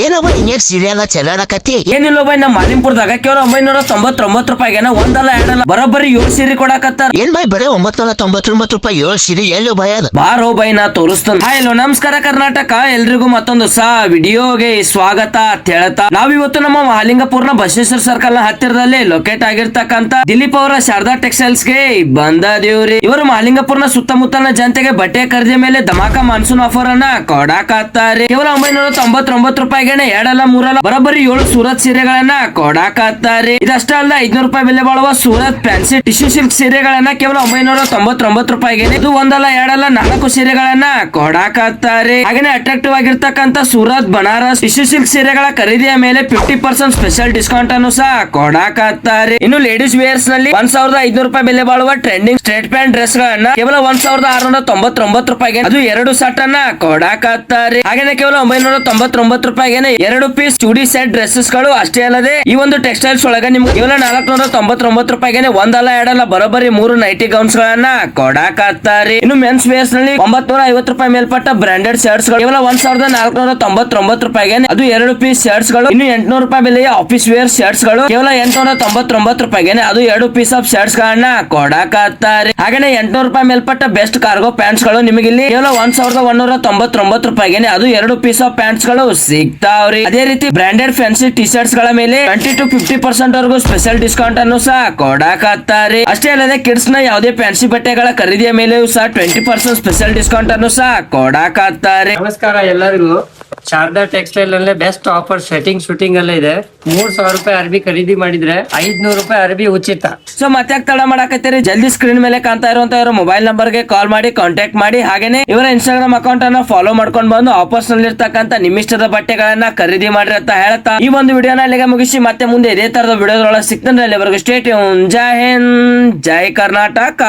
ಏನವ ಹಿಂಗೆ ಸೀರಿಯಲ್ ಚೆಲ್ಲಾಡಕತ್ತಿ? ಏನಿಲ್ಲ ಬೈ, ನಮ್ಮ ಮಾಲಿಂಪುರದಾಗ ಕೇವಲ 999 ರೂಪಾಯಿಗೆ ಒಂದಲ್ಲ ಎರಡಲ್ಲ ಬರೋಬ್ಬರಿ 7 ಸೀರೆ ಕೊಡಾಕತ್ತಾರ. ಏನ್ ಬೈ ಬರೀ 999 ರೂಪಾಯಿ 7 ಸೀರೆ ಎಲ್ಲಿ ಬೈ ಅದು? ಬಾರೋ ಬೈ, ನಾ ತೋರಿಸ್ತೇನೆ. ಹಾಯ್ ಹಲೋ ನಮಸ್ಕಾರ ಕರ್ನಾಟಕ, ಎಲ್ರಿಗೂ ಮತ್ತೊಂದು ವಿಡಿಯೋಗೆ ಸ್ವಾಗತ ಅಂತ ಹೇಳ್ತಾ ನಾವಿವತ್ತು ನಮ್ಮ ಮಹಾಲಿಂಗಪುರ್ನ ಬಸವೇಶ್ವರ ಸರ್ಕಲ್ ನ ಹತ್ತಿರದಲ್ಲಿ ಲೊಕೇಟ್ ಆಗಿರ್ತಕ್ಕಂತ ದಿಲೀಪ್ ಅವರ ಶಾರದಾ ಟೆಕ್ಸ್ಟೈಲ್ಸ್ ಗೆ ಬಂದದೇವ್ರಿ. ಇವರು ಮಹಾಲಿಂಗಪುರ್ನ ಸುತ್ತಮುತ್ತಲಿನ ಜನತೆಗೆ ಬಟ್ಟೆ ಖರೀದಿ ಮೇಲೆ ಧಮಾಕ ಮಾನ್ಸೂನ್ ಆಫರ್ ಅನ್ನ ಕೊಡಾಕತ್ತಾರೆ. ಕೇವಲ 999 ರೂಪಾಯಿಗೆ ಎರಡಲ್ಲ ಮೂರಲ್ಲ ಬರೋಬ್ಬರಿ 7 ಸೂರತ್ ಸೀರೆಗಳನ್ನ ಕೊಡಾಕತ್ತಾರೆ. ಇದಷ್ಟ ಅಲ್ಲ, 500 ರೂಪಾಯಿ ಬೆಲೆ ಬಾಳುವ ಸೂರತ್ ಫ್ಯಾನ್ಸಿ ಟಿಶ್ಯೂ ಸಿಲ್ಕ್ ಸೀರೆಗಳನ್ನ ಕೇವಲ 999 ರೂಪಾಯಿಗೆ ಇದು ಒಂದಲ್ಲ ಎರಡಲ್ಲ 4 ಸೀರೆಗಳನ್ನ ಕೊಡಾಕತ್ತಾರೆ. ಹಾಗೇನೆ ಅಟ್ರಾಕ್ಟಿವ್ ಆಗಿರ್ತಕ್ಕಂತ ಸೂರತ್ ಬನಾರಸ್ ಟಿಶ್ಯೂ ಸಿಲ್ಕ್ ಸೀರೆಗಳ ಖರೀದಿಯ ಮೇಲೆ 50% ಸ್ಪೆಷಲ್ ಡಿಸ್ಕೌಂಟ್ ಅನ್ನು ಸಹ ಕೊಡಾಕತ್ತಾರೆ. ಇನ್ನು ಲೇಡೀಸ್ ವೇರ್ಸ್ ನಲ್ಲಿ 1500 ರೂಪಾಯಿ ಬೆಲೆ ಬಾಳುವ ಟ್ರೆಂಡಿಂಗ್ ಸ್ಟ್ರೇಟ್ ಪ್ಯಾಂಟ್ ಡ್ರೆಸ್ ಗಳನ್ನ ಕೇವಲ 1699 ರೂಪಾಯಿಗೆ ಅದು 2 ಸೆಟ್ ಅನ್ನ ಕೊಡಾಕತ್ತಾರೆ. ಹಾಗೇನೆ ಕೇವಲ 999 ರೂಪಾಯಿಗೆ 2 ಪೀಸ್ ಚೂಡಿ ಸೆಟ್ ಡ್ರೆಸ್ಸಸ್ ಗಳು. ಅಷ್ಟೇ ಅಲ್ಲದೆ ಈ ಒಂದು ಟೆಕ್ಸ್ಟೈಲ್ಸ್ ಒಳಗೆ ನಿಮ್ಗೆ ಕೇವಲ 499 ರೂಪಾಯಿಗೆ ಒಂದಲ್ಲ ಎರಡಲ್ಲ ಬರೋಬ್ಬರಿ 3 ನೈಟಿ ಗೌನ್ಸ್ ಗಳನ್ನ ಕೊಡಾಕತ್ತಾರೆ. ಇನ್ನು ಮೆನ್ಸ್ ವೇರ್ಸ್ ನಲ್ಲಿ 950 ರೂಪಾಯಿ ಮೇಲ್ಪಟ್ಟ ಬ್ರಾಂಡೆಡ್ ಶರ್ಟ್ಸ್ ಗಳು ಕೇವಲ 1499 ರೂಪಾಯಿಗೆ ಅದು 2 ಪೀಸ್ ಶರ್ಟ್ಸ್ ಗಳು. ಇನ್ನು 800 ರೂಪಾಯಿ ಬೆಲೆಯ ಆಫೀಸ್ ವೇರ್ ಶರ್ಟ್ಸ್ ಗಳು ಕೇವಲ 899 ರೂಪಾಯಿಗೆ ಅದು 2 ಪೀಸ್ ಆಫ್ ಶರ್ಟ್ಸ್ ಗಳನ್ನ ಕೊಡಾಕತ್ತಾರೆ. ಹಾಗೇನೆ 800 ರೂಪಾಯಿ ಮೇಲ್ಪಟ್ಟ ಬೆಸ್ಟ್ ಕಾರ್ಗೋ ಪ್ಯಾಂಟ್ಸ್ ಗಳು ನಿಮಗೆ ಇಲ್ಲಿ ಕೇವಲ 1199 ರೂಪಾಯಿಗೆ ಅದು 2 ಪೀಸ್ ಆಫ್ ಪ್ಯಾಂಟ್ಸ್ ಗಳು ಸಿಗ್ತಾವ್ರಿ. ಅದೇ ರೀತಿ ಬ್ರಾಂಡೆಡ್ ಫ್ಯಾನ್ಸಿ ಟಿ ಶರ್ಟ್ಸ್ ಗಳ ಮೇಲೆ 20 to 50% ವರೆಗೂ ಸ್ಪೆಷಲ್ ಡಿಸ್ಕೌಂಟ್ ಅನ್ನು ಸಹ ಕೊಡಾಕತ್ತಾರೆ. ಅಷ್ಟೇ ಅಲ್ಲದೆ ಕಿಡ್ಸ್ ನ ಯಾವುದೇ ಫ್ಯಾನ್ಸಿ ಬಟ್ಟೆಗಳ ಖರೀದಿಯ ಮೇಲೆಯೂ ಸಹ 20% ಸ್ಪೆಷಲ್ ಡಿಸ್ಕೌಂಟ್ ಅನ್ನು ಸಹ ಕೊಡಾಕತ್ತಾರೆ. ನಮಸ್ಕಾರ ಎಲ್ಲರಿಗೂ. ಶಾರದಾ ಟೆಕ್ಸ್ಟೈಲ್ ಅಲ್ಲೇ ಬೆಸ್ಟ್ ಆಫರ್ ಸೆಟ್ಟಿಂಗ್ ಶೂಟಿಂಗ್ ಅಲ್ಲೇ ಇದೆ. 3000 ರೂಪಾಯಿ ಅರ್ಬಿ ಖರೀದಿ ಮಾಡಿದ್ರೆ 500 ರೂಪಾಯಿ ಅರ್ಬಿ ಉಚಿತ. ಸೊ ಮತ್ತೆ ತಡ ಮಾಡಾಕತ್ತೀರಿ, ಜಲ್ದಿ ಸ್ಕ್ರೀನ್ ಮೇಲೆ ಕಾಣ್ತಾ ಇರುವಂತ ಇವರ ಮೊಬೈಲ್ ನಂಬರ್ ಗೆ ಕಾಲ್ ಮಾಡಿ ಕಾಂಟ್ಯಾಕ್ಟ್ ಮಾಡಿ. ಹಾಗೇನೆ ಇವರ ಇನ್ಸ್ಟಾಗ್ರಾಮ್ ಅಕೌಂಟ್ ಅನ್ನ ಫಾಲೋ ಮಾಡ್ಕೊಂಡು ಬಂದು ಆಫರ್ಸ್ ನಲ್ಲಿ ಇರ್ತಕ್ಕಂತ ನಿಮ್ಮಿಷ್ಟದ ಬಟ್ಟೆಗಳನ್ನ ಖರೀದಿ ಮಾಡ್ರಿ ಅಂತ ಹೇಳ್ತಾ ಈ ಒಂದು ವಿಡಿಯೋನ ಇಲ್ಲಿಗೆ ಮುಗಿಸಿ ಮತ್ತೆ ಮುಂದೆ ಇದೇ ತರದ ವಿಡಿಯೋದೊಳಗೆ ಸಿಗ್ತಾನೆ. ಅಲ್ಲಿವರೆಗೂ ಸ್ಟೇ ಟ್ಯೂನ್. ಜೈ ಹಿಂದ್, ಜೈ ಕರ್ನಾಟಕ.